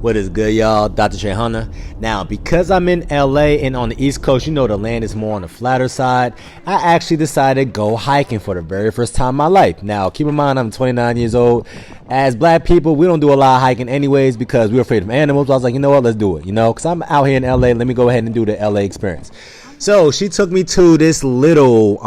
What is good, y'all? Dr.Trehunna. Now, because I'm in LA and on the East Coast, you know the land is more on the flatter side, I actually decided to go hiking for the very first time in my life. Now, keep in mind, I'm 29 years old. As black people, we don't do a lot of hiking anyways because we're afraid of animals. So I was like, you know what, let's do it, because I'm out here in LA. Let me go ahead and do the LA experience. So she took me to this little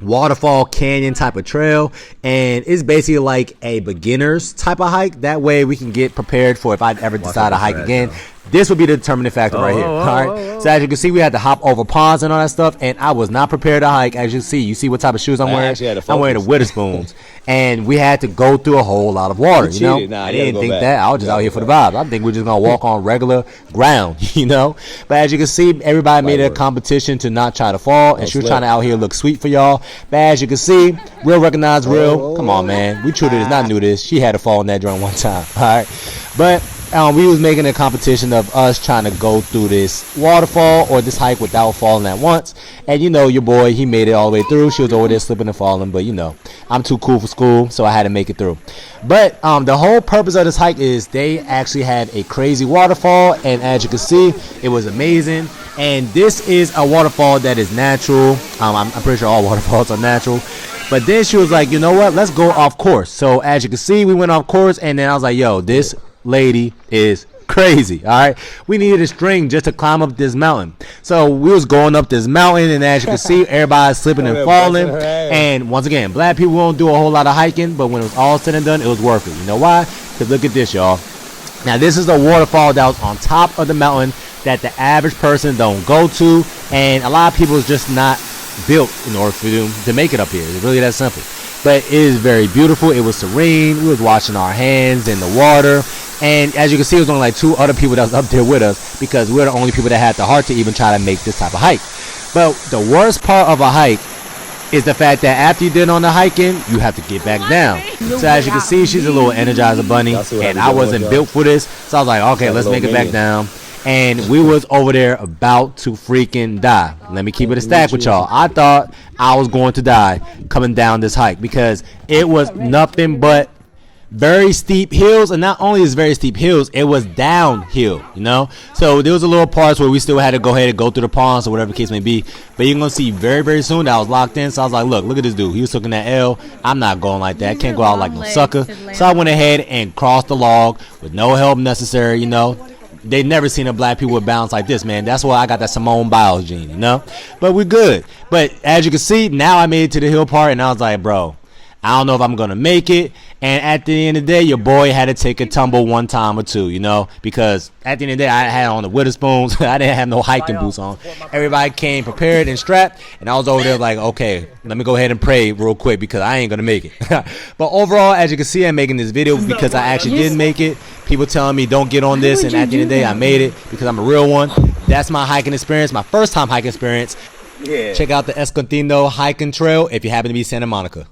waterfall canyon type of trail, and it's basically like a beginner's type of hike. That way we can get prepared for if I ever decide to hike again. This would be the determining factor right here. All right. So as you can see, we had to hop over ponds and all that stuff, and I was not prepared to hike. As you see what type of shoes I'm wearing. I'm wearing the Witherspoons, and we had to go through a whole lot of water. I didn't think that. I was just out here for the vibes. I think we're just gonna walk on regular ground. But as you can see, everybody made a competition to not try to fall, and she was trying to out here look sweet for y'all. But as you can see, real recognize real. Come on, man. We truly did not knew this. She had to fall in that joint one time. All right, but. We was making a competition of us trying to go through this waterfall or this hike without falling at once. And your boy, he made it all the way through. She was over there slipping and falling, but I'm too cool for school, so I had to make it through. But the whole purpose of this hike is they actually had a crazy waterfall, and as you can see, it was amazing. And this is a waterfall that is natural. I'm pretty sure all waterfalls are natural. But then she was like, you know what, let's go off course. So as you can see, we went off course, and then I was like, yo, this lady is crazy. All right, we needed a string just to climb up this mountain. So we was going up this mountain, and as you can see, everybody's slipping and falling. And once again, black people won't do a whole lot of hiking, but when it was all said and done, it was worth it. You know why? Because look at this, y'all. Now this is a waterfall that was on top of the mountain that the average person don't go to, and a lot of people is just not built in order for them to make it up here. It's really that simple. But it is very beautiful. It was serene. We was washing our hands in the water. And as you can see, it was only like 2 other people that was up there with us because we're the only people that had the heart to even try to make this type of hike. But the worst part of a hike is the fact that after you're done on the hiking, you have to get back down. So as you can see, she's a little Energizer bunny, and I wasn't built for this. So I was like, okay, let's make it back down. And we was over there about to freaking die. Let me keep it a stack with y'all. I thought I was going to die coming down this hike because it was nothing but very steep hills, and not only is very steep hills, it was downhill, so there was a little parts where we still had to go ahead and go through the ponds or whatever the case may be, but you're gonna see very, very soon that I was locked in. So I was like, look at this dude, he was taking that L. I'm not going like that. I can't go out like no sucker. So I went ahead and crossed the log with no help necessary. They never seen a black people with balance like this, man. That's why I got that Simone Biles gene, but we're good. But as you can see, now I made it to the hill part, and I was like, bro, I don't know if I'm gonna make it. And at the end of the day, your boy had to take a tumble one time or two, because at the end of the day, I had on the Witherspoons. I didn't have no hiking boots on. Everybody came prepared and strapped, and I was over there like, okay, let me go ahead and pray real quick because I ain't gonna make it. But overall, as you can see, I'm making this video because I actually did make it. People telling me don't get on this, and at the end of the day, I made it because I'm a real one. That's my hiking experience, my first time hiking experience. Yeah. Check out the Escondido hiking trail if you happen to be Santa Monica.